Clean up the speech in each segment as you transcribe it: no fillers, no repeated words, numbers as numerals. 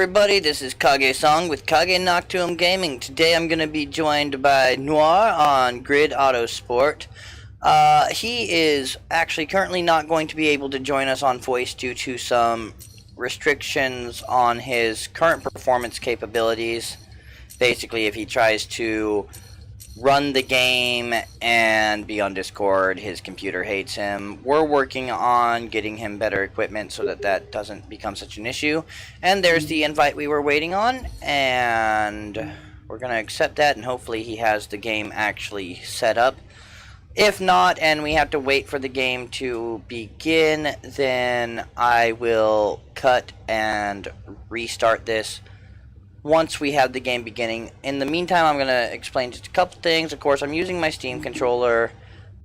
everybody, this is Kage-song with KageNoctuumGaming. Today I'm going to be joined by Noir on Grid Autosport. He is actually currently not going to be able to join us on voice due to some restrictions on his current performance capabilities. Basically, if he tries to run the game and be on Discord, his computer hates him. We're working on getting him better equipment so that that doesn't become such an issue. And there's the invite we were waiting on, and we're going to accept that, and hopefully he has the game actually set up. If not, and we have to wait for the game to begin, then I will cut and restart this once we have the game beginning. In the meantime, I'm going to explain just a couple things. Of course, I'm using my Steam controller.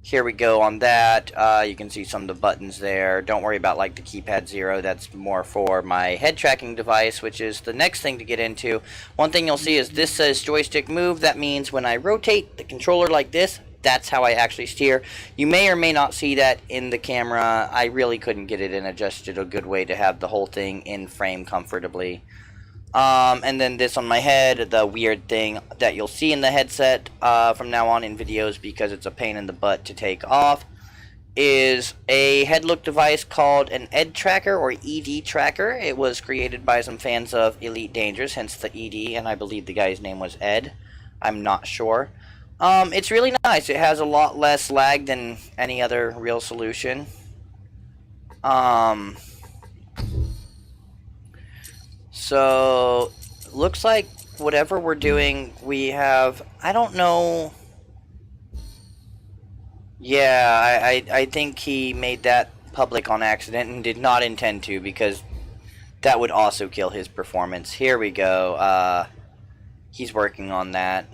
Here we go on that. You can see some of the buttons there. Don't worry about like the keypad 0. That's more for my head tracking device, which is the next thing to get into. One thing you'll see is this says joystick move. That means when I rotate the controller like this, that's how I actually steer. You may or may not see that in the camera. I really couldn't get it in adjusted a good way to have the whole thing in frame comfortably. And then this on my head, the weird thing that you'll see in the headset from now on in videos because it's a pain in the butt to take off, is a head look device called an ED tracker or ED tracker. It was created by some fans of Elite Dangerous, hence the ED, and I believe the guy's name was Ed. I'm not sure. It's really nice. It has a lot less lag than any other real solution. So, looks like whatever we're doing, we have, I don't know, yeah, I think he made that public on accident and did not intend to, because that would also kill his performance. Here we go, he's working on that.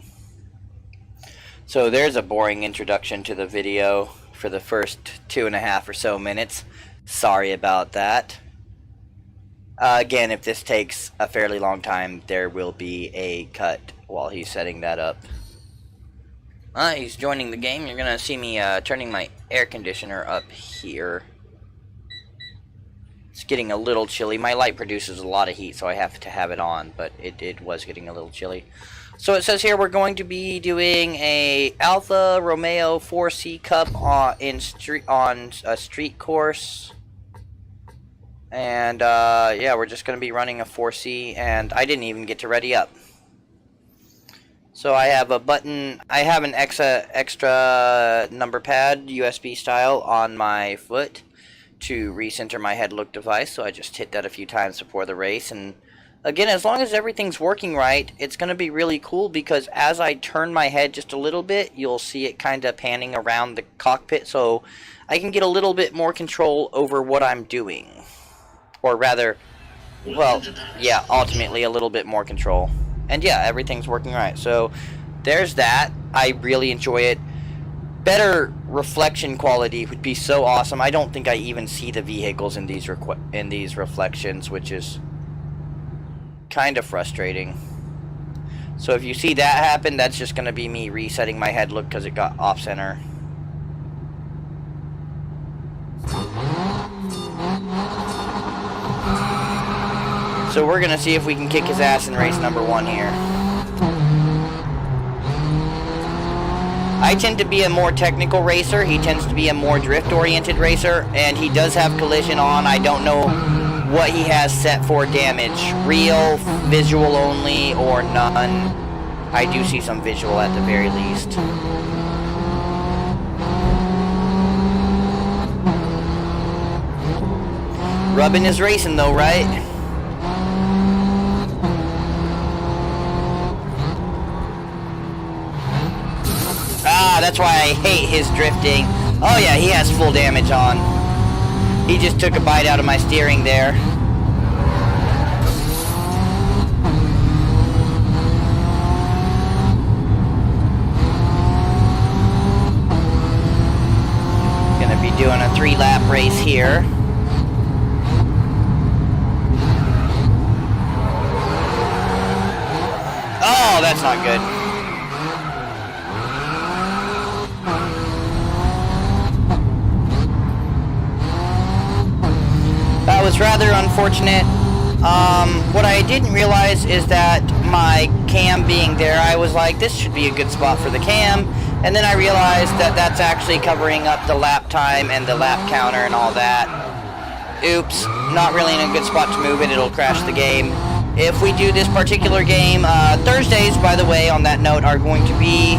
So there's a boring introduction to the video for the first 2.5 or so minutes. Sorry about that. Again, if this takes a fairly long time, there will be a cut while he's setting that up. He's joining the game. You're going to see me turning my air conditioner up here. It's getting a little chilly. My light produces a lot of heat, so I have to have it on, but it was getting a little chilly. So it says here we're going to be doing a Alfa Romeo 4C Cup on a street course. And, yeah, we're just going to be running a 4C, and I didn't even get to ready up. So I have a button, I have an extra number pad, USB style, on my foot to recenter my head look device, so I just hit that a few times before the race. And again, as long as everything's working right, it's going to be really cool, because as I turn my head just a little bit, you'll see it kind of panning around the cockpit, so I can get a little bit more control over what I'm doing. Or rather, well, yeah, ultimately a little bit more control. And yeah, everything's working right. So there's that. I really enjoy it. Better reflection quality would be so awesome. I don't think I even see the vehicles in these reflections, which is kind of frustrating. So if you see that happen, that's just going to be me resetting my head look because it got off center. So we're going to see if we can kick his ass in race number 1 here. I tend to be a more technical racer. He tends to be a more drift-oriented racer. And he does have collision on. I don't know what he has set for damage. Real, visual only, or none. I do see some visual at the very least. Rubbin is racing though, right? That's why I hate his drifting. Oh yeah, he has full damage on. He just took a bite out of my steering there. Gonna be doing a 3-lap race here. Oh, that's not good. That was rather unfortunate. What I didn't realize is that my cam being there, I was like, this should be a good spot for the cam, and then I realized that that's actually covering up the lap time and the lap counter and all that. Oops, not really in a good spot to move it, it'll crash the game. If we do this particular game, Thursdays, by the way, on that note, are going to be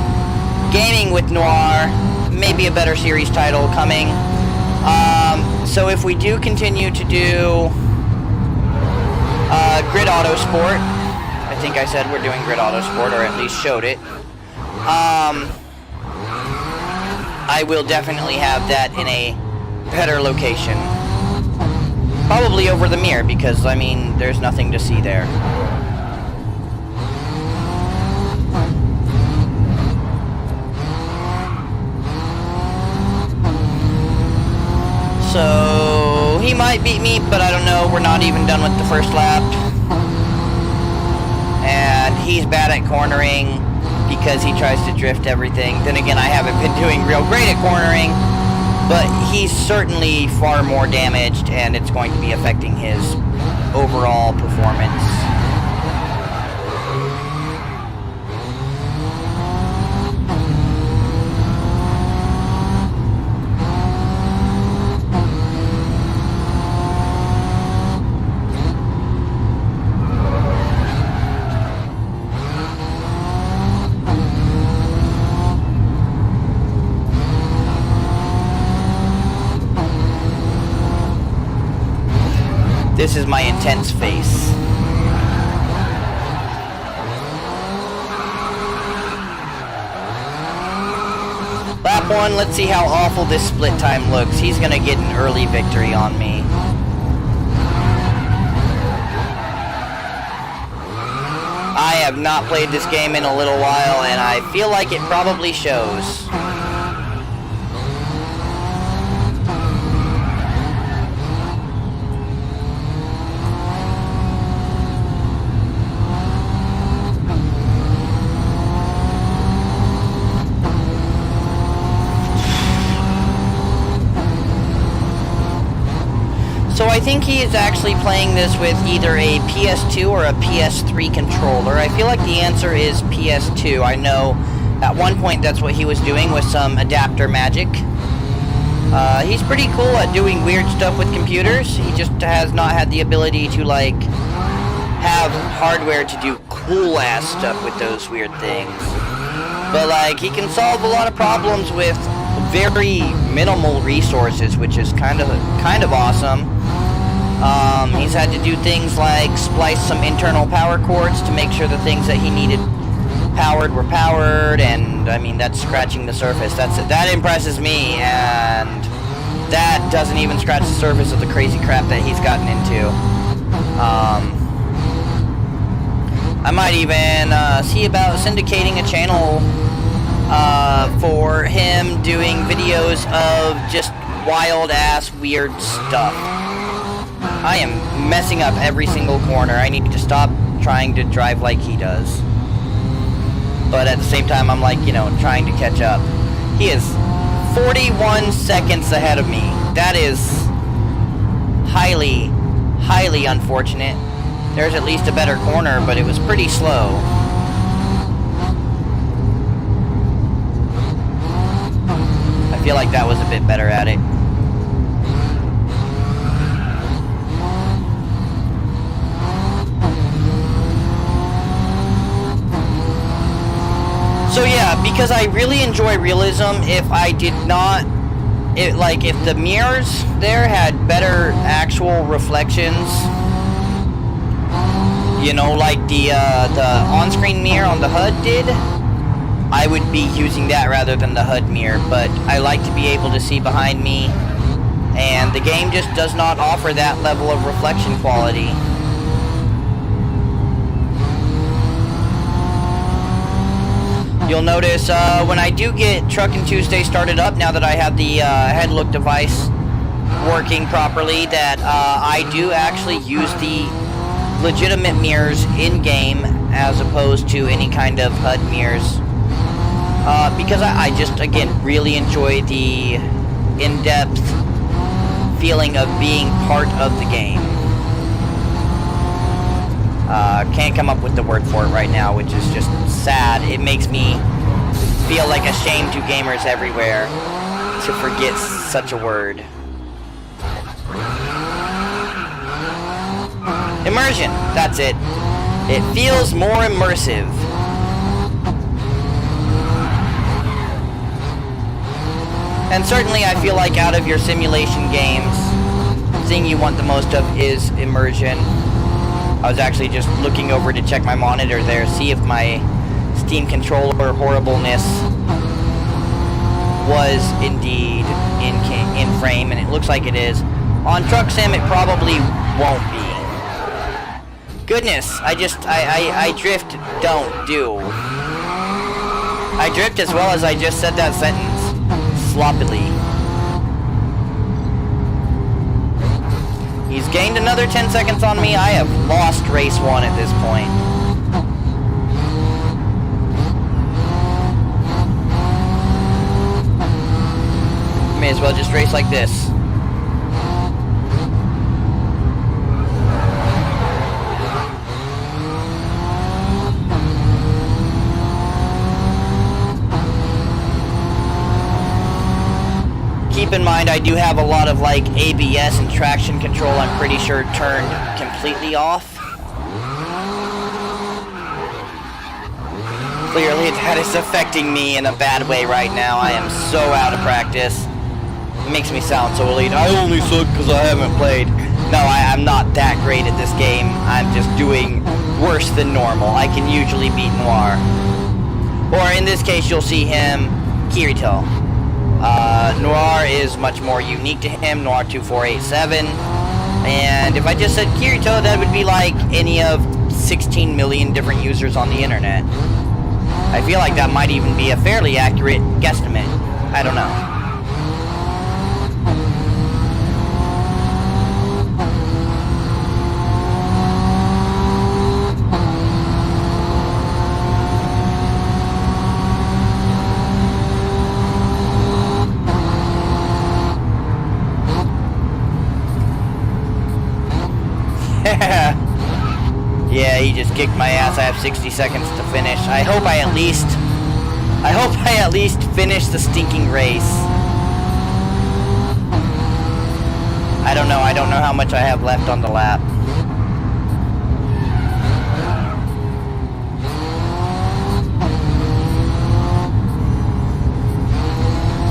Gaming with Noir, maybe a better series title coming. So if we do continue to do Grid Autosport, I think I said we're doing Grid Autosport, or at least showed it, I will definitely have that in a better location. Probably over the mirror, because, I mean, there's nothing to see there. So, he might beat me, but I don't know. We're not even done with the first lap. And he's bad at cornering because he tries to drift everything. Then again, I haven't been doing real great at cornering, but he's certainly far more damaged, and it's going to be affecting his overall performance. This is my intense face. Lap 1, let's see how awful this split time looks. He's gonna get an early victory on me. I have not played this game in a little while, and I feel like it probably shows. So I think he is actually playing this with either a PS2 or a PS3 controller. I feel like the answer is PS2. I know at one point that's what he was doing with some adapter magic. He's pretty cool at doing weird stuff with computers. He just has not had the ability to, like, have hardware to do cool ass stuff with those weird things. But, like, he can solve a lot of problems with very minimal resources, which is kind of awesome. He's had to do things like splice some internal power cords to make sure the things that he needed powered were powered, and I mean, that's scratching the surface. That impresses me, and that doesn't even scratch the surface of the crazy crap that he's gotten into. I might even see about syndicating a channel for him doing videos of just wild ass weird stuff. I am messing up every single corner. I need to stop trying to drive like he does. But at the same time, I'm like, you know, trying to catch up. He is 41 seconds ahead of me. That is highly, highly unfortunate. There's at least a better corner, but it was pretty slow. I feel like that was a bit better at it. So yeah, because I really enjoy realism, if I did not, if the mirrors there had better actual reflections, you know, like the on-screen mirror on the HUD did, I would be using that rather than the HUD mirror, but I like to be able to see behind me, and the game just does not offer that level of reflection quality. You'll notice when I do get Truckin' Tuesday started up, now that I have the head look device working properly, that I do actually use the legitimate mirrors in-game as opposed to any kind of HUD mirrors. Because I just, again, really enjoy the in-depth feeling of being part of the game. Can't come up with the word for it right now, which is just sad. It makes me feel like a shame to gamers everywhere to forget such a word. Immersion, that's it. It feels more immersive. And certainly I feel like out of your simulation games, the thing you want the most of is immersion. I was actually just looking over to check my monitor there, see if my Steam controller horribleness was indeed in frame, and it looks like it is. On Truck Sim, it probably won't be. Goodness, I drift, don't do. I drift as well as I just said that sentence. Sloppily. He's gained another 10 seconds on me. I have lost race 1 at this point. May as well just race like this. Keep in mind, I do have a lot of like ABS and traction control, I'm pretty sure, turned completely off. Clearly that is affecting me in a bad way right now. I am so out of practice. It makes me sound so elite. I only suck because I haven't played. No, I'm not that great at this game. I'm just doing worse than normal. I can usually beat Noir. Or in this case, you'll see him, Kirito. Noir is much more unique to him, Noir 2487, and if I just said Kirito, that would be like any of 16 million different users on the internet. I feel like that might even be a fairly accurate guesstimate. I don't know. Yeah, he just kicked my ass. I have 60 seconds to finish. I hope I at least finish the stinking race. I don't know how much I have left on the lap.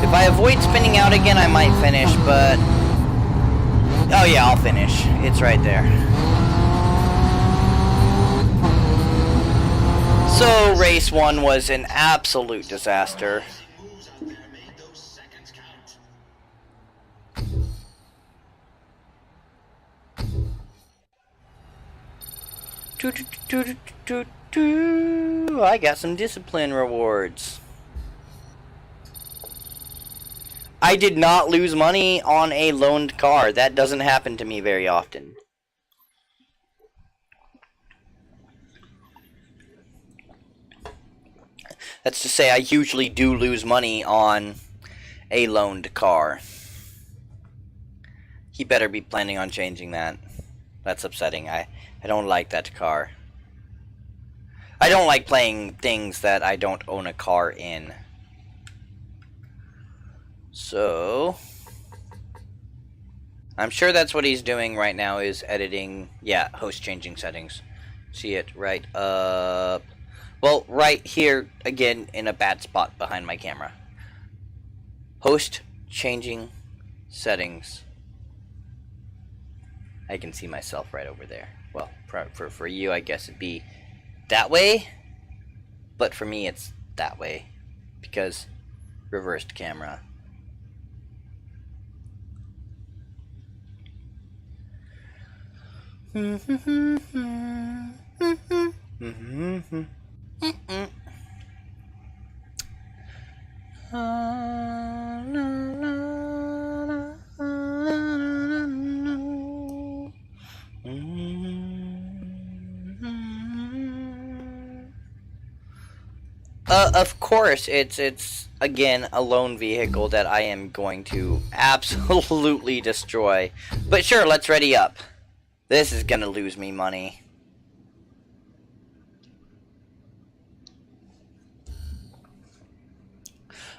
If I avoid spinning out again, I might finish, but... oh yeah, I'll finish. It's right there. So, race 1 was an absolute disaster. I got some discipline rewards. I did not lose money on a loaned car. That doesn't happen to me very often. That's to say, I usually do lose money on a loaned car. He better be planning on changing that. That's upsetting. I don't like that car. I don't like playing things that I don't own a car in. So... I'm sure that's what he's doing right now, is editing... yeah, host changing settings. See it right up... well, right here, again, in a bad spot behind my camera. Host changing settings. I can see myself right over there. Well, for you, I guess it'd be that way. But for me, it's that way. Because reversed camera. Of course, it's again a lone vehicle that I am going to absolutely destroy. But sure, let's ready up. This is gonna lose me money.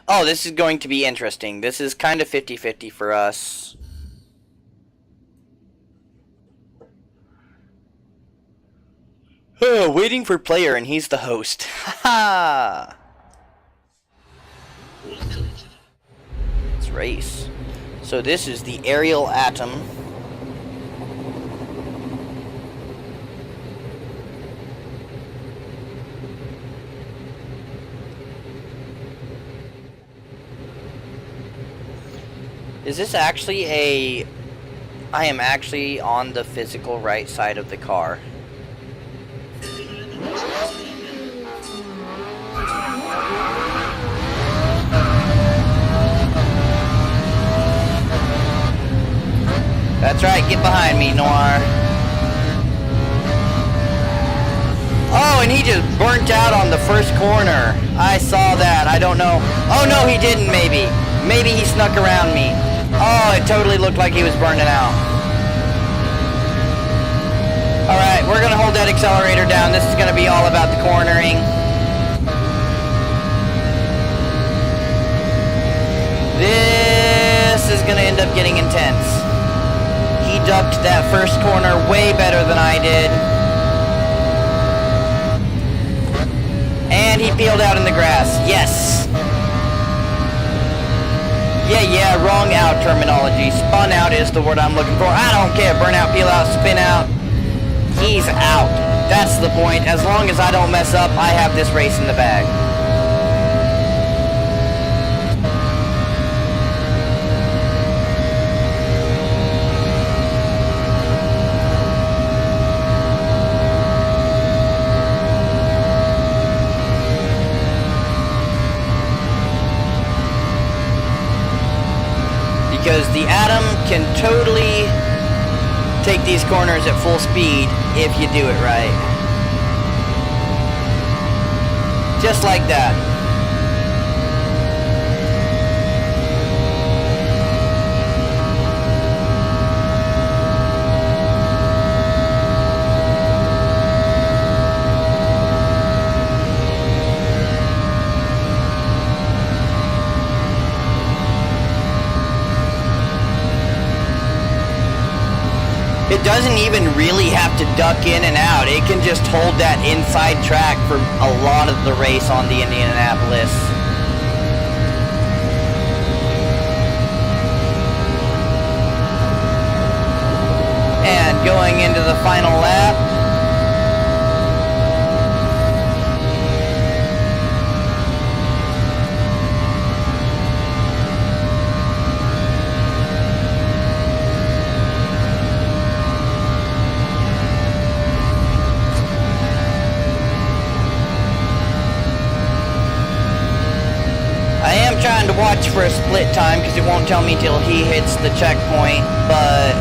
Oh, this is going to be interesting. This is kind of 50-50 for us. Oh, waiting for player, and he's the host. Haha! Let's race. So this is the aerial atom. Is this actually a... I am actually on the physical right side of the car. That's right, get behind me, Noir. Oh, and he just burnt out on the first corner. I saw that, I don't know. Oh no, he didn't, maybe. Maybe he snuck around me. Oh, it totally looked like he was burning out. Alright, we're gonna hold that accelerator down. This is gonna be all about the cornering. This is gonna end up getting intense. He ducked that first corner way better than I did. And he peeled out in the grass. Yes! Yeah, wrong out terminology. Spun out is the word I'm looking for. I don't care. Burn out, peel out, spin out. He's out. That's the point. As long as I don't mess up, I have this race in the bag. Because the Atom can totally take these corners at full speed if you do it right. Just like that. It doesn't even really have to duck in and out. It can just hold that inside track for a lot of the race on the Indianapolis. And going into the final lap. Trying to watch for a split time because it won't tell me till he hits the checkpoint, but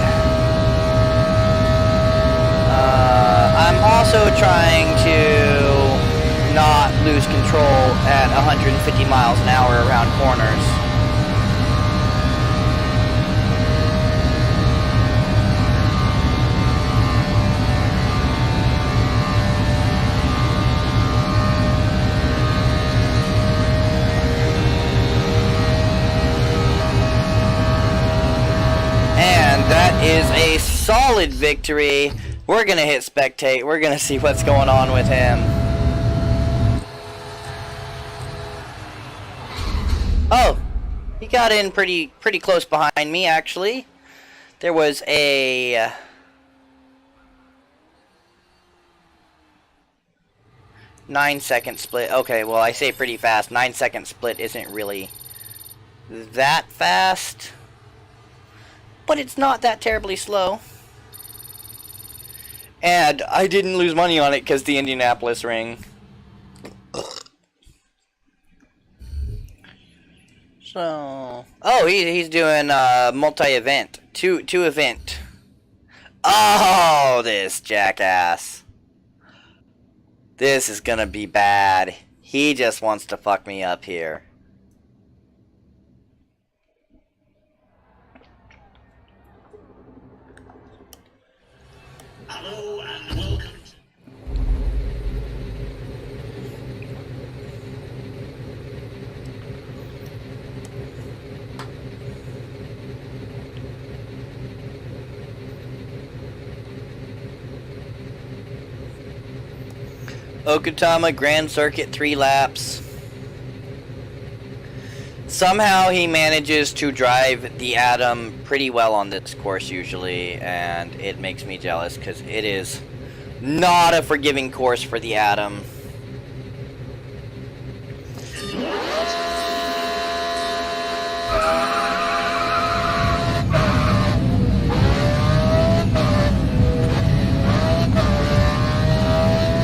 I'm also trying to not lose control at 150 miles an hour around corners. That is a solid victory. We're going to hit spectate. We're going to see what's going on with him. Oh, he got in pretty close behind me, actually. There was a 9-second split. Okay, well, I say pretty fast. 9-second split isn't really that fast. But it's not that terribly slow. And I didn't lose money on it because the Indianapolis ring. So... Oh, he's doing multi-event. Two event. Oh, this jackass. This is gonna be bad. He just wants to fuck me up here. Hello and welcome. Okutama Grand Circuit 3 laps. Somehow he manages to drive the Atom pretty well on this course usually, and it makes me jealous because it is not a forgiving course for the Atom.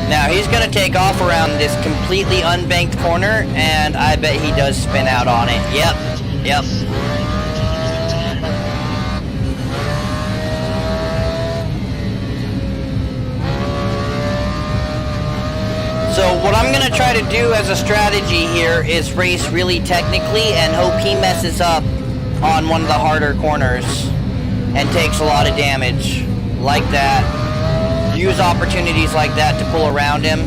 Now he's going to take off around this completely unbanked corner, and I bet he does spin out on it. Yep. So what I'm going to try to do as a strategy here is race really technically and hope he messes up on one of the harder corners and takes a lot of damage like that. Use opportunities like that to pull around him.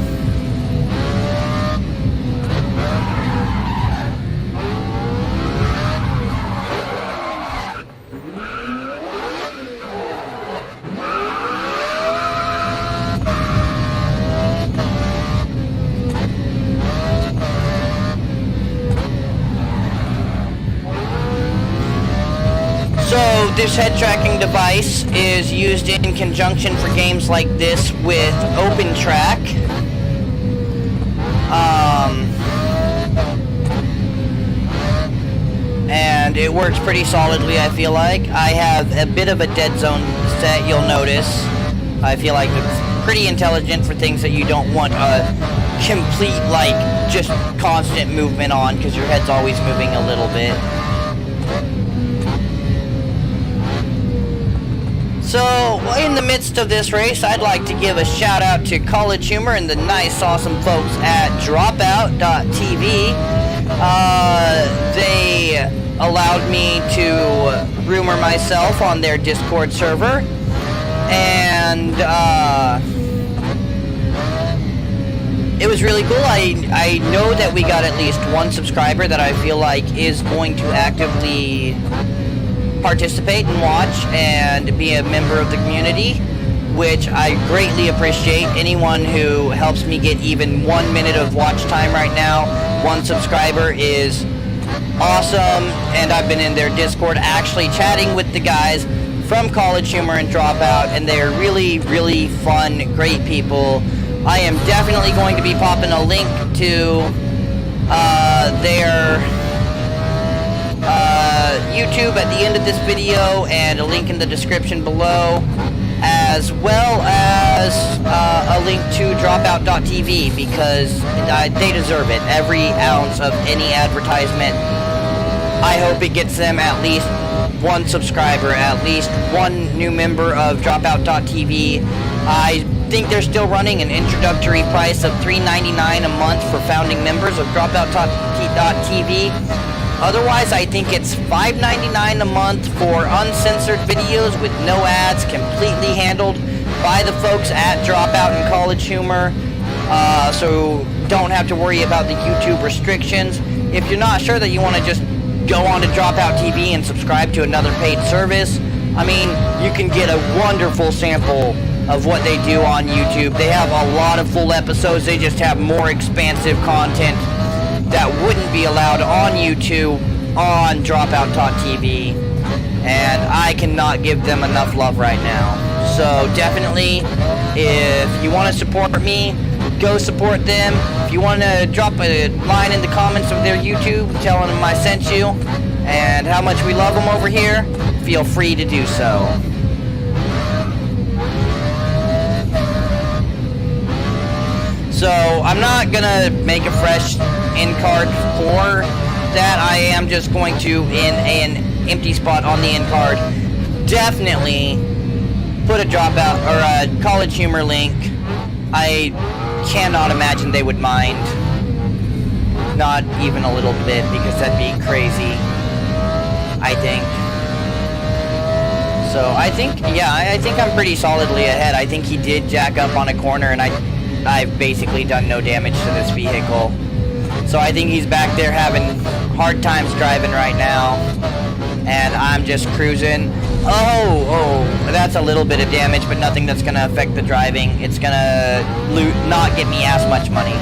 So this head tracking device is used in conjunction for games like this with OpenTrack. And it works pretty solidly, I feel like. I have a bit of a dead zone set, you'll notice. I feel like it's pretty intelligent for things that you don't want a complete, like, just constant movement on, because your head's always moving a little bit. So, in the midst of this race, I'd like to give a shout out to CollegeHumor and the nice, awesome folks at Dropout.tv. They allowed me to rumor myself on their Discord server, and it was really cool. I know that we got at least one subscriber that I feel like is going to actively participate and watch and be a member of the community, which I greatly appreciate. Anyone who helps me get even 1 minute of watch time right now, one subscriber, is awesome. And I've been in their Discord actually chatting with the guys from CollegeHumor and Dropout, and they're really, really fun, great people. I am definitely going to be popping a link to their YouTube at the end of this video, and a link in the description below, as well as a link to Dropout.tv, because they deserve it. Every ounce of any advertisement, I hope it gets them at least one subscriber, at least one new member of Dropout.tv. I think they're still running an introductory price of $3.99 a month for founding members of Dropout.tv. Otherwise, I think it's $5.99 a month for uncensored videos with no ads, completely handled by the folks at Dropout and CollegeHumor, so don't have to worry about the YouTube restrictions. If you're not sure that you want to just go on to Dropout TV and subscribe to another paid service, I mean, you can get a wonderful sample of what they do on YouTube. They have a lot of full episodes. They just have more expansive content that wouldn't be allowed on YouTube on Dropout.tv, and I cannot give them enough love right now. So definitely, if you want to support me, go support them. If you want to drop a line in the comments of their YouTube telling them I sent you and how much we love them over here, feel free to do so. So I'm not gonna make a fresh end card for that. I am just going to, in an empty spot on the end card, definitely put a Dropout or a CollegeHumor link. I cannot imagine they would mind, not even a little bit, because that'd be crazy, I think. So I think, yeah, I think I'm pretty solidly ahead. I think he did jack up on a corner, and I've basically done no damage to this vehicle. So I think he's back there having hard times driving right now, and I'm just cruising. Oh, that's a little bit of damage, but nothing that's gonna affect the driving. It's gonna not get me as much money.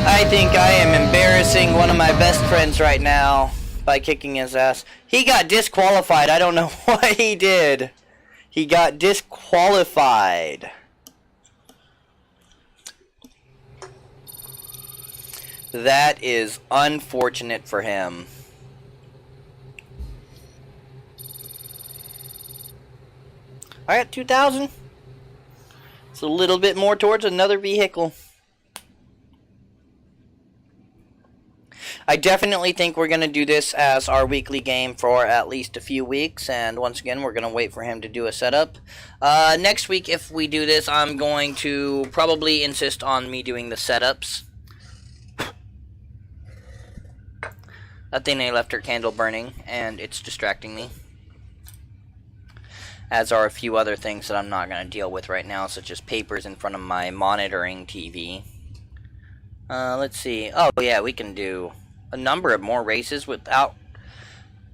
I think I am embarrassing one of my best friends right now by kicking his ass. He got disqualified. I don't know what he did. He got disqualified. That is unfortunate for him. I got 2,000. It's a little bit more towards another vehicle. I definitely think we're going to do this as our weekly game for at least a few weeks, and once again, we're going to wait for him to do a setup. Next week, if we do this, I'm going to probably insist on me doing the setups. Athena left her candle burning, and it's distracting me. As are a few other things that I'm not going to deal with right now, such as papers in front of my monitoring TV. Let's see. Oh, yeah, we can do a number of more races without,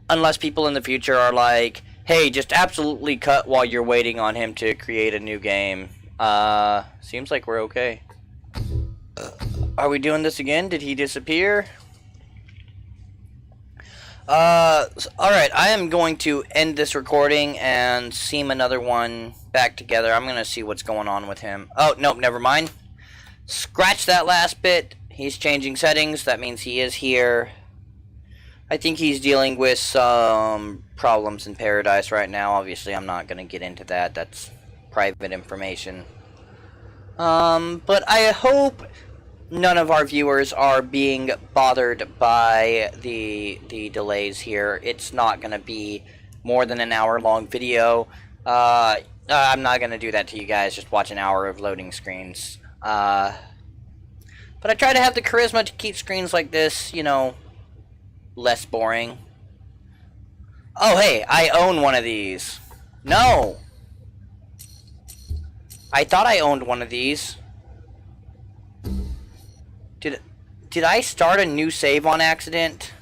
unless people in the future are like, hey, just absolutely cut while you're waiting on him to create a new game. Seems like we're okay. Are we doing this again? Did he disappear? Alright, I am going to end this recording and seam another one back together. I'm gonna see what's going on with him. Oh, nope, never mind. Scratch that last bit. He's changing settings. That means he is here. I think he's dealing with some problems in Paradise right now. Obviously, I'm not going to get into that. That's private information. But I hope none of our viewers are being bothered by the delays here. It's not going to be more than an hour-long video. I'm not going to do that to you guys. Just watch an hour of loading screens. But I try to have the charisma to keep screens like this, you know, less boring. Oh, hey, I own one of these. No! I thought I owned one of these. Did I start a new save on accident?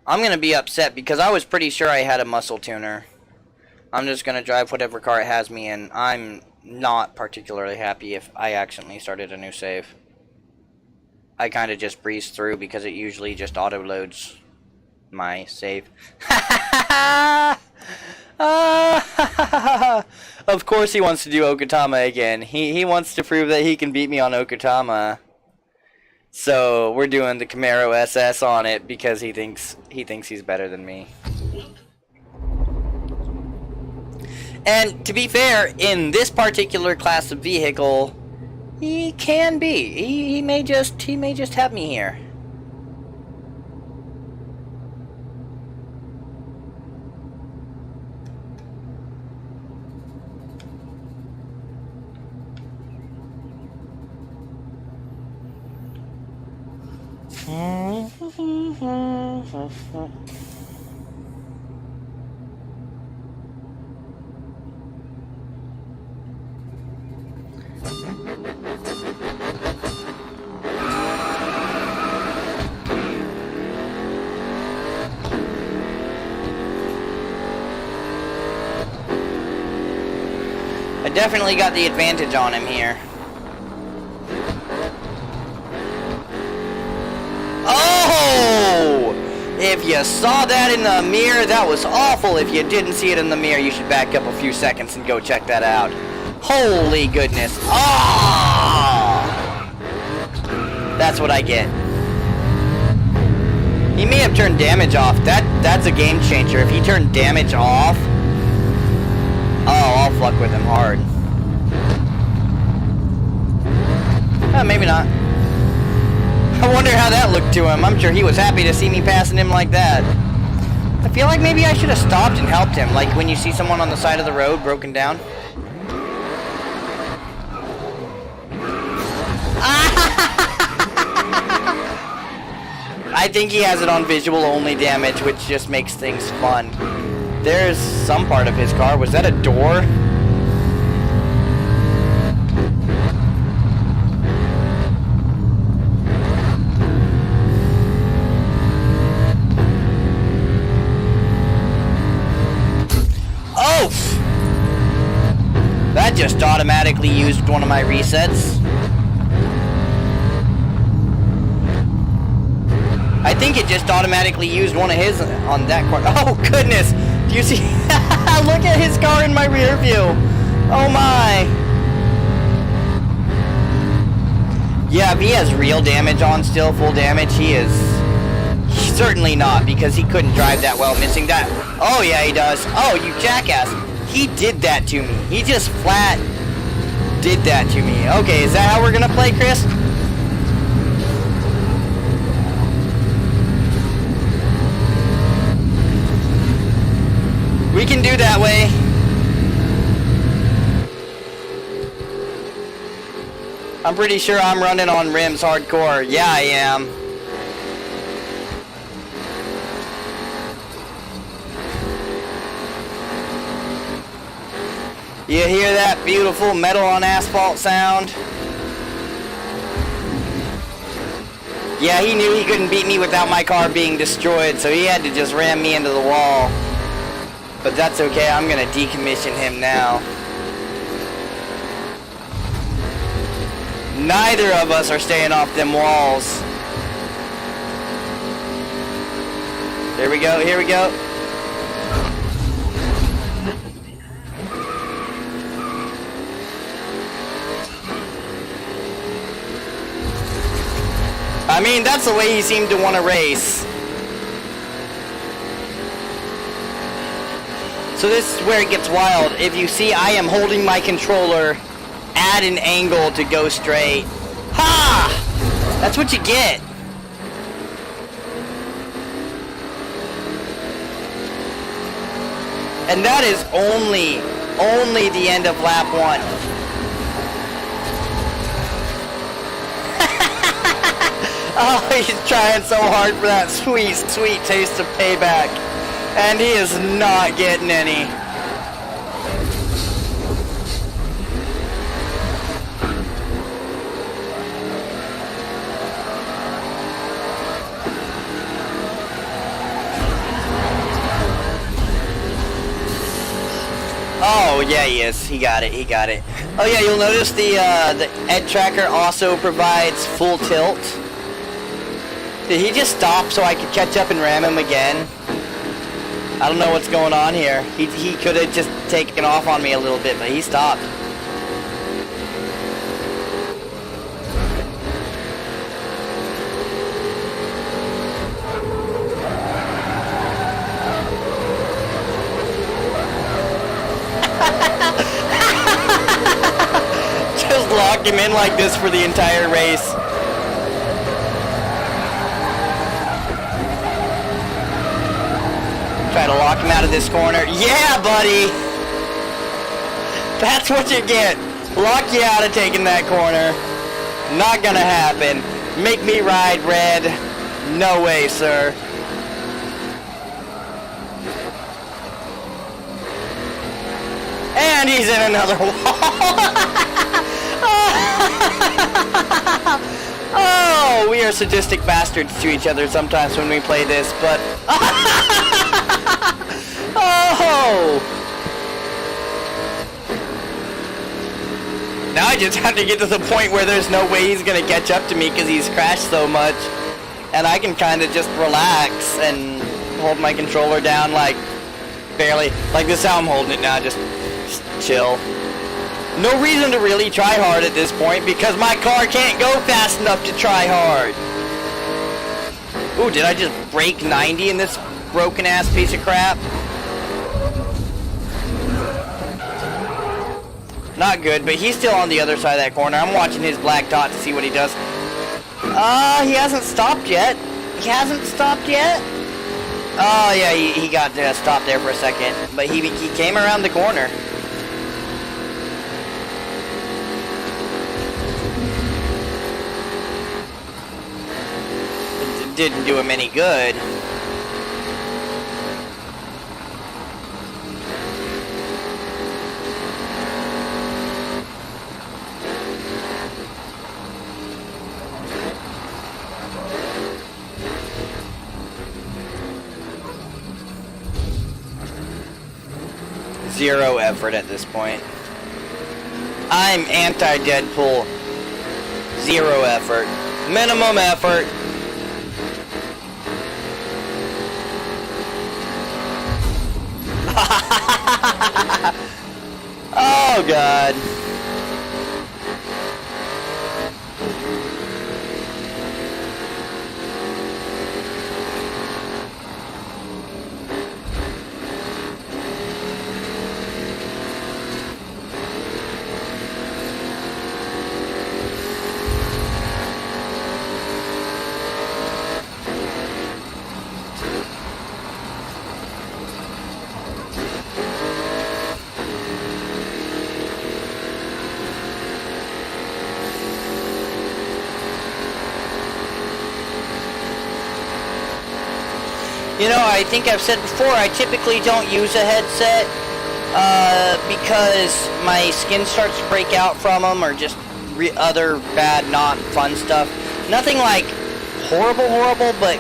I'm gonna be upset because I was pretty sure I had a muscle tuner. I'm just gonna drive whatever car it has me in. I'm not particularly happy if I accidentally started a new save. I kind of just breeze through because it usually just auto loads my save. Of course he wants to do Okutama again. He wants to prove that he can beat me on Okutama. So we're doing the Camaro SS on it because he thinks he's better than me. And to be fair, in this particular class of vehicle, he can be. He may just have me here. I definitely got the advantage on him here. Oh! If you saw that in the mirror, that was awful. If you didn't see it in the mirror, you should back up a few seconds and go check that out. Holy goodness. Oh! That's what I get. He may have turned damage off. That's a game changer. If he turned damage off, oh, I'll fuck with him hard. Maybe not. I wonder how that looked to him. I'm sure he was happy to see me passing him like that. I feel like maybe I should have stopped and helped him, like when you see someone on the side of the road broken down. I think he has it on visual only damage, which just makes things fun. There's some part of his car. Was that a door? Oh! That just automatically used one of my resets. I think it just automatically used one of his on that car. Oh, goodness! Do you see? Look at his car in my rear view! Oh my! Yeah, if he has real damage on still, full damage, he is... Certainly not, because he couldn't drive that well, missing that. Oh, yeah, he does. Oh, you jackass. He did that to me. He just flat did that to me. Okay, is that how we're gonna play, Chris? We can do that way. I'm pretty sure I'm running on rims hardcore. Yeah, I am. You hear that beautiful metal on asphalt sound? Yeah, he knew he couldn't beat me without my car being destroyed, so he had to just ram me into the wall. But that's okay, I'm gonna decommission him now. Neither of us are staying off them walls. Here we go, here we go. I mean, that's the way he seemed to want to race. So this is where it gets wild. If you see, I am holding my controller at an angle to go straight. Ha! That's what you get. And that is only the end of lap 1. Oh, he's trying so hard for that sweet, sweet taste of payback. And he is not getting any. Oh, yeah, he is. He got it. He got it. Oh, yeah, you'll notice the Ed tracker also provides full tilt. Did he just stop so I could catch up and ram him again? I don't know what's going on here. He could have just taken off on me a little bit, but he stopped. Just lock him in like this for the entire race. Try to lock him out of this corner. Yeah, buddy! That's what you get. Lock you out of taking that corner. Not gonna happen. Make me ride red. No way, sir. And he's in another wall. Oh, we are sadistic bastards to each other sometimes when we play this, but... Oh! Now I just have to get to the point where there's no way he's gonna catch up to me because he's crashed so much. And I can kind of just relax and hold my controller down like barely. Like this is how I'm holding it now, just chill. No reason to really try hard at this point because my car can't go fast enough to try hard. Ooh, did I just break 90 in this broken ass piece of crap? Not good, but he's still on the other side of that corner. I'm watching his black dot to see what he does. He hasn't stopped yet. He hasn't stopped yet. Oh yeah, he got stopped there for a second, but he came around the corner. It didn't do him any good. Zero effort at this point. I'm anti-Deadpool. Zero effort. Minimum effort. Oh God. You know, I think I've said before, I typically don't use a headset because my skin starts to break out from them, or just other bad, not fun stuff. Nothing like horrible, but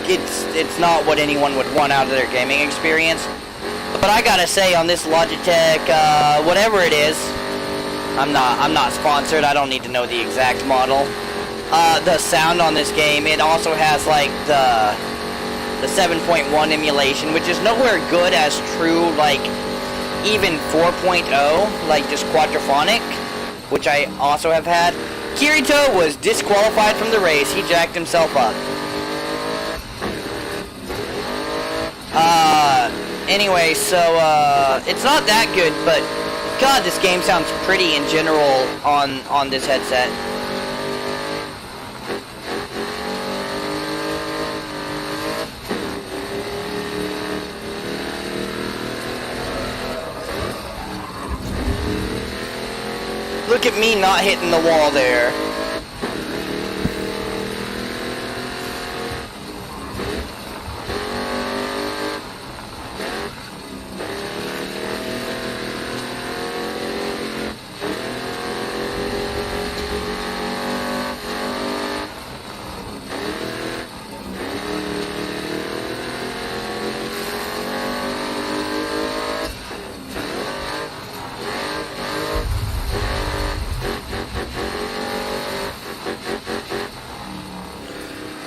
it's not what anyone would want out of their gaming experience. But I gotta say, on this Logitech, whatever it is, I'm not sponsored. I don't need to know the exact model. The sound on this game, it also has like the 7.1 emulation, which is nowhere good as true, like, even 4.0, like, just quadraphonic, which I also have had. Kirito was disqualified from the race. He jacked himself up. Anyway, so, it's not that good, but, God, this game sounds pretty in general on this headset. Look at me not hitting the wall there.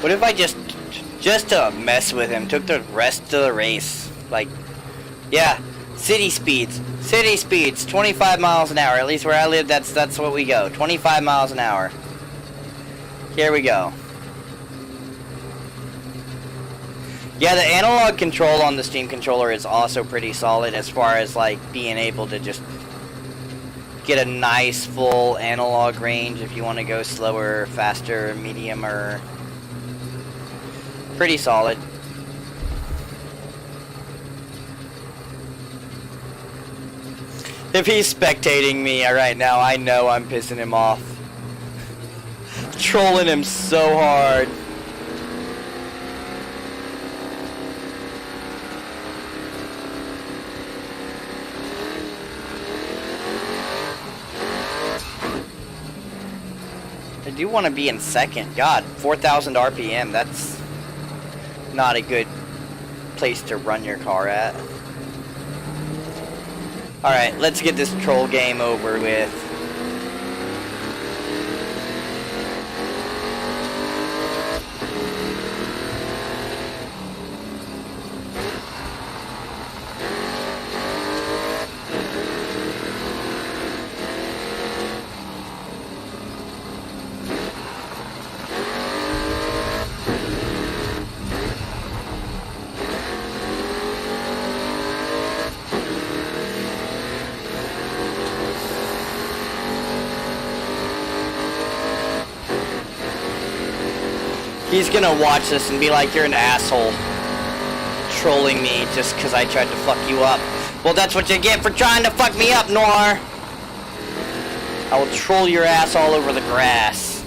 What if I just to mess with him, took the rest of the race? Like, yeah, city speeds, 25 miles an hour. At least where I live, that's what we go, 25 miles an hour. Here we go. Yeah, the analog control on the Steam controller is also pretty solid as far as like being able to just get a nice full analog range if you want to go slower, faster, medium, or pretty solid. If he's spectating me right now, I know I'm pissing him off. Trolling him so hard. I do want to be in second. God, 4,000 RPM, that's not a good place to run your car at. Alright, let's get this troll game over with. He's gonna watch this and be like, you're an asshole. trolling me just because I tried to fuck you up. Well, that's what you get for trying to fuck me up, Noir. I will troll your ass all over the grass.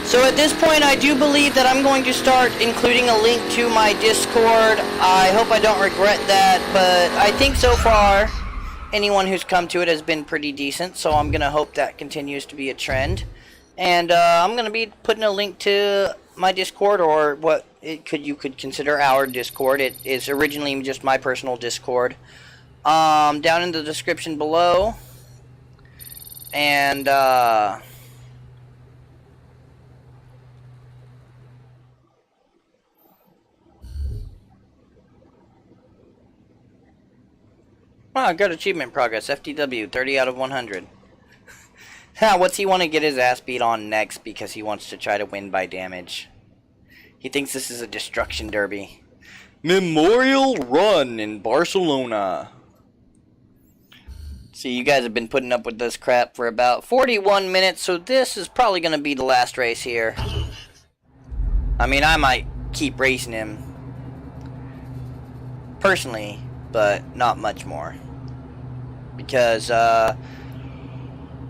So at this point, I do believe that I'm going to start including a link to my Discord. I hope I don't regret that, but I think so far, anyone who's come to it has been pretty decent, so I'm going to hope that continues to be a trend. And I'm going to be putting a link to my Discord, or what you could consider our Discord. It is originally just my personal Discord. Down in the description below. And, oh, good achievement progress. FTW, 30 out of 100. What's he want to get his ass beat on next because he wants to try to win by damage? He thinks this is a destruction derby. Memorial Run in Barcelona. See, you guys have been putting up with this crap for about 41 minutes, so this is probably going to be the last race here. I mean, I might keep racing him personally, but not much more. Because,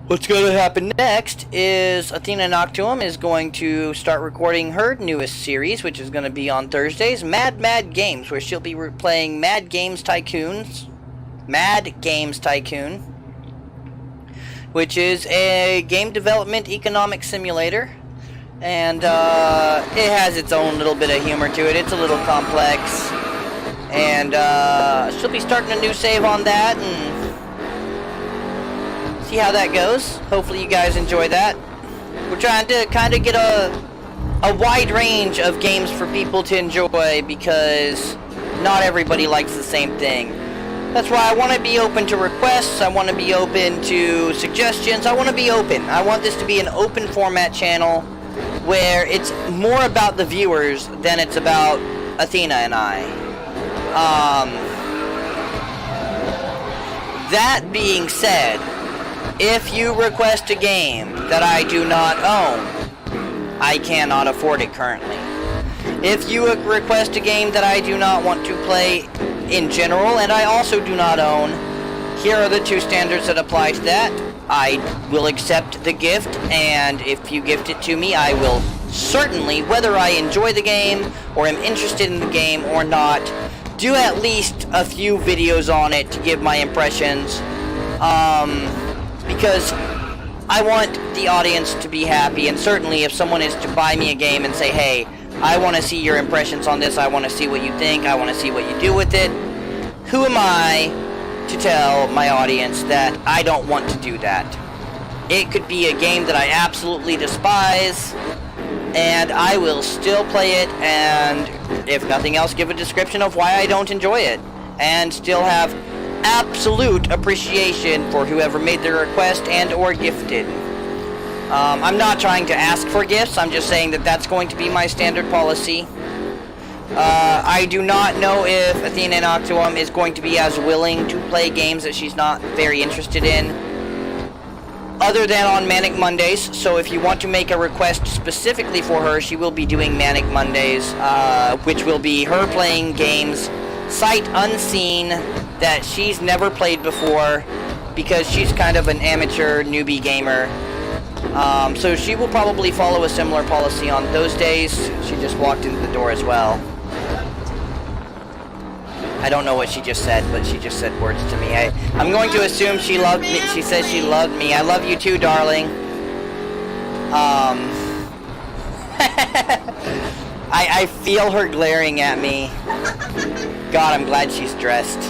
what's going to happen next is KageNoctuum is going to start recording her newest series, which is going to be on Thursdays, Mad Games, where she'll be playing Mad Games Tycoon, which is a game development economic simulator. And, it has its own little bit of humor to it. It's a little complex. And, she'll be starting a new save on that, and see how that goes. Hopefully you guys enjoy that. We're trying to kind of get a wide range of games for people to enjoy, because not everybody likes the same thing. That's why I want to be open to requests. I want to be open to suggestions. I want to be open. I want this to be an open format channel where it's more about the viewers than it's about Athena and I. That being said, if you request a game that I do not own, I cannot afford it currently. If you request a game that I do not want to play in general, and I also do not own, here are the two standards that apply to that. I will accept the gift, and if you gift it to me, I will certainly, whether I enjoy the game or am interested in the game or not, do at least a few videos on it to give my impressions. Because I want the audience to be happy, and certainly if someone is to buy me a game and say, hey, I want to see your impressions on this, I want to see what you think, I want to see what you do with it, who am I to tell my audience that I don't want to do that? It could be a game that I absolutely despise, and I will still play it, and if nothing else, give a description of why I don't enjoy it, and still have absolute appreciation for whoever made the request and or gifted. I'm not trying to ask for gifts, I'm just saying that that's going to be my standard policy. I do not know if KageNoctuum is going to be as willing to play games that she's not very interested in, other than on Manic Mondays. So if you want to make a request specifically for her, she will be doing Manic Mondays, which will be her playing games sight unseen that she's never played before, because she's kind of an amateur newbie gamer. So she will probably follow a similar policy on those days. She just walked into the door as well. I don't know what she just said, but she just said words to me. I'm going to assume she loved me. She says she loved me. I love you too, darling. I feel her glaring at me. God, I'm glad she's dressed.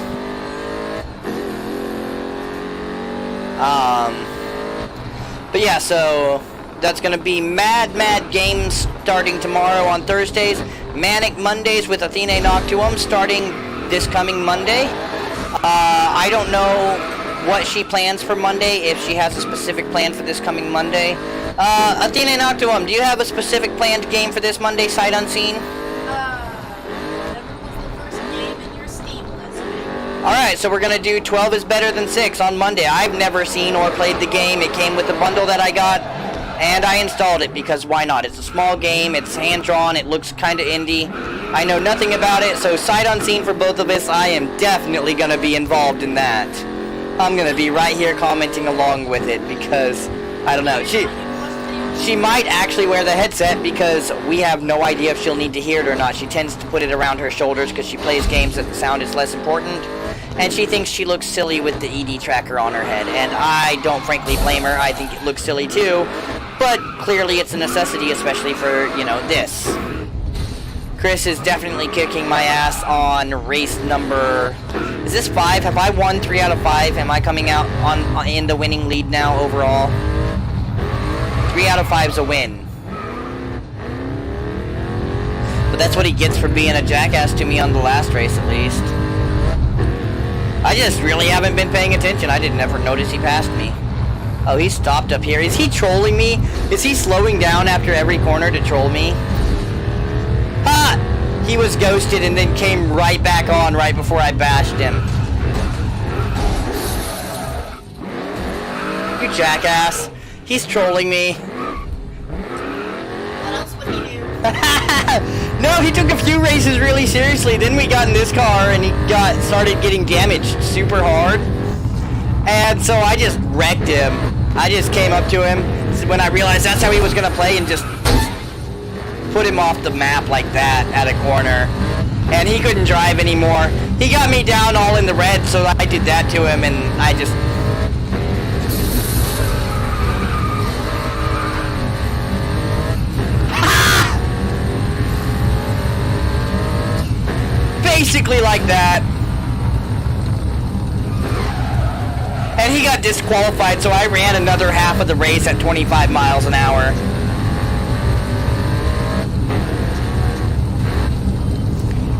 But yeah, so that's gonna be Mad Games starting tomorrow on Thursdays. Manic Mondays with KageNoctuum starting this coming Monday. I don't know what she plans for Monday, if she has a specific plan for this coming Monday. KageNoctuum, do you have a specific planned game for this Monday, sight unseen? Whatever was the first game in your Steam list. Alright, so we're gonna do 12 is better than 6 on Monday. I've never seen or played the game. It came with the bundle that I got, and I installed it because why not? It's a small game, it's hand-drawn, it looks kinda indie. I know nothing about it, so sight unseen for both of us, I am definitely gonna be involved in that. I'm gonna be right here commenting along with it because, I don't know, she might actually wear the headset because we have no idea if she'll need to hear it or not. She tends to put it around her shoulders because she plays games that the sound is less important. And she thinks she looks silly with the ED tracker on her head. And I don't frankly blame her. I think it looks silly too. But clearly it's a necessity, especially for, you know, this. Chris is definitely kicking my ass on race number... Is this 5? Have I won 3 out of 5? Am I coming out in the winning lead now overall? 3 out of 5 is a win. But that's what he gets for being a jackass to me on the last race, at least. I just really haven't been paying attention. I didn't ever notice he passed me. Oh, he stopped up here. Is he trolling me? Is he slowing down after every corner to troll me? Ha! He was ghosted and then came right back on right before I bashed him. You jackass. He's trolling me. What else would he do? No, he took a few races really seriously. Then we got in this car and he started getting damaged super hard. And so I just wrecked him. I just came up to him when I realized that's how he was gonna play and just put him off the map like that at a corner. And he couldn't drive anymore. He got me down all in the red, so I did that to him and I just... Basically like that. And he got disqualified, so I ran another half of the race at 25 miles an hour.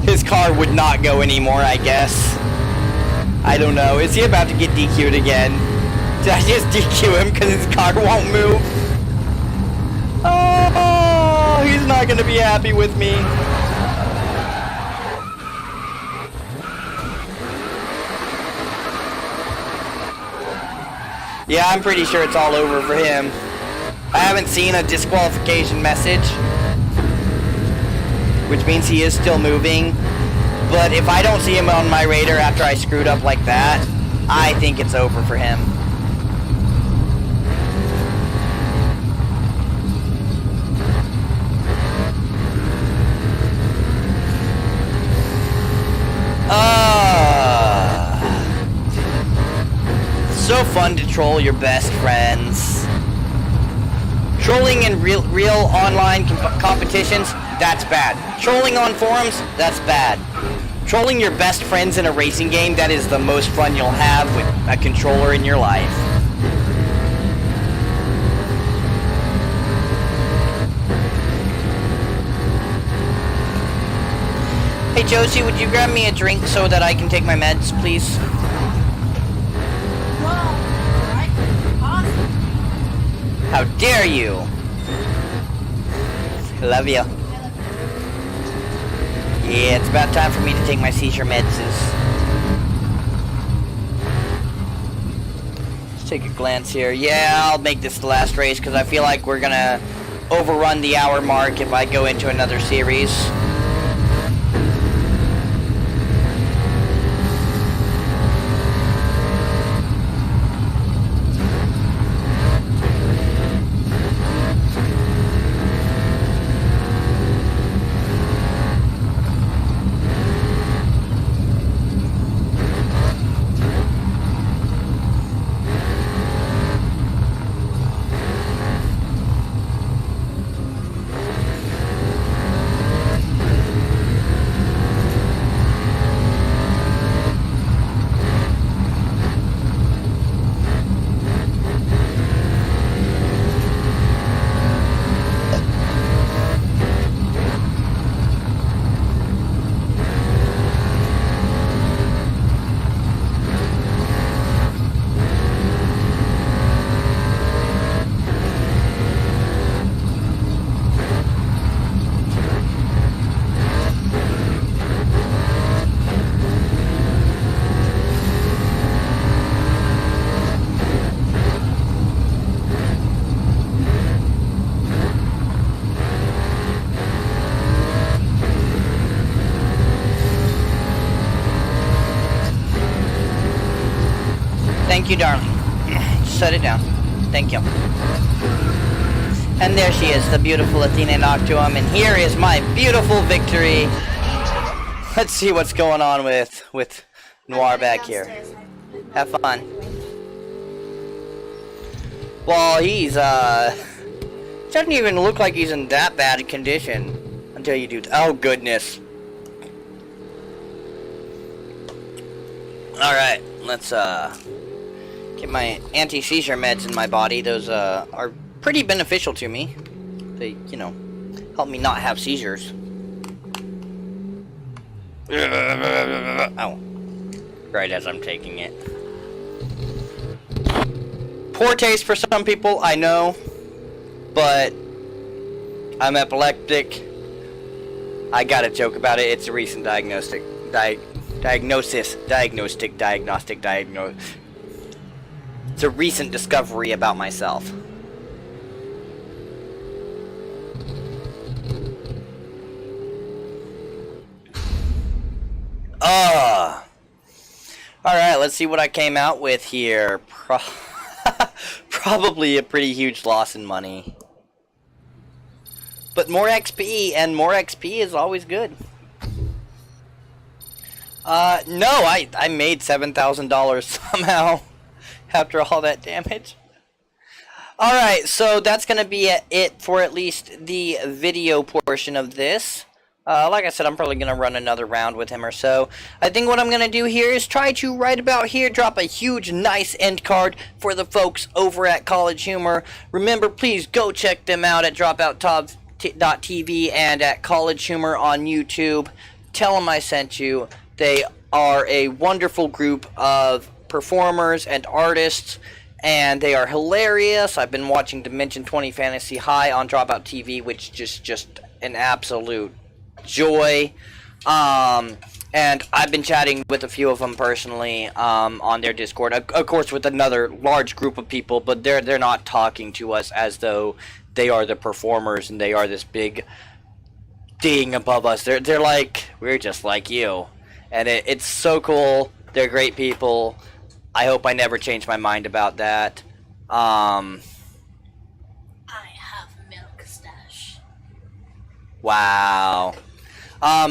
His car would not go anymore, I guess. I don't know. Is he about to get DQ'd again? Did I just DQ him because his car won't move? Oh, he's not going to be happy with me. Yeah, I'm pretty sure it's all over for him. I haven't seen a disqualification message, which means he is still moving. But if I don't see him on my radar after I screwed up like that, I think it's over for him. So fun to troll your best friends. Trolling in real online competitions, that's bad. Trolling on forums, that's bad. Trolling your best friends in a racing game, that is the most fun you'll have with a controller in your life. Hey Josie, would you grab me a drink so that I can take my meds, please? How dare you? I love you. Yeah, it's about time for me to take my seizure meds. Let's take a glance here. Yeah, I'll make this the last race because I feel like we're gonna overrun the hour mark if I go into another series. Thank you, darling. Set it down. Thank you. And there she is, the beautiful KageNoctuum, and here is my beautiful victory. Let's see what's going on with Noir back here. Have fun. Well, he's doesn't even look like he's in that bad a condition until you do. Oh goodness. All right, let's get my anti-seizure meds in my body. Those are pretty beneficial to me. They, you know, help me not have seizures. Oh, right as I'm taking it. Poor taste for some people, I know, but I'm epileptic. I gotta joke about it. It's a recent diagnostic. It's a recent discovery about myself. Alright, let's see what I came out with here. Probably a pretty huge loss in money. But more XP, and more XP is always good. No, I made $7,000 somehow after all that damage. Alright, so that's going to be it for at least the video portion of this. Like I said, I'm probably going to run another round with him or so. I think what I'm going to do here is try to, right about here, drop a huge, nice end card for the folks over at CollegeHumor. Remember, please go check them out at Dropout.TV and at CollegeHumor on YouTube. Tell them I sent you. They are a wonderful group of performers and artists, and they are hilarious. I've been watching Dimension 20 Fantasy High on Dropout TV, which is just an absolute joy. And I've been chatting with a few of them personally on their Discord, of course with another large group of people, but they're not talking to us as though they are the performers and they are this big thing above us. They're like, we're just like you, and it's so cool. They're great people. I hope I never change my mind about that. I have milk stash. Wow.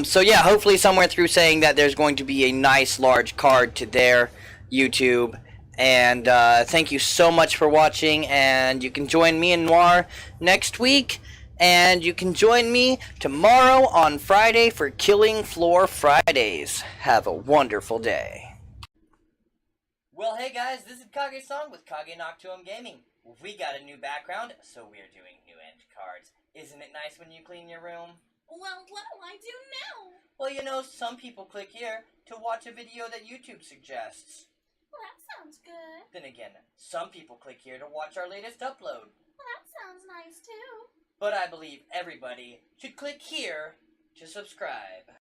So yeah, hopefully somewhere through saying that there's going to be a nice large card to their YouTube. And thank you so much for watching, and you can join me and Noir next week, and you can join me tomorrow on Friday for Killing Floor Fridays. Have a wonderful day. Well, hey guys, this is Kage-san with KageNoctuumGaming. We got a new background, so we're doing new end cards. Isn't it nice when you clean your room? Well, what do I do now? Well, you know, some people click here to watch a video that YouTube suggests. Well, that sounds good. Then again, some people click here to watch our latest upload. Well, that sounds nice too. But I believe everybody should click here to subscribe.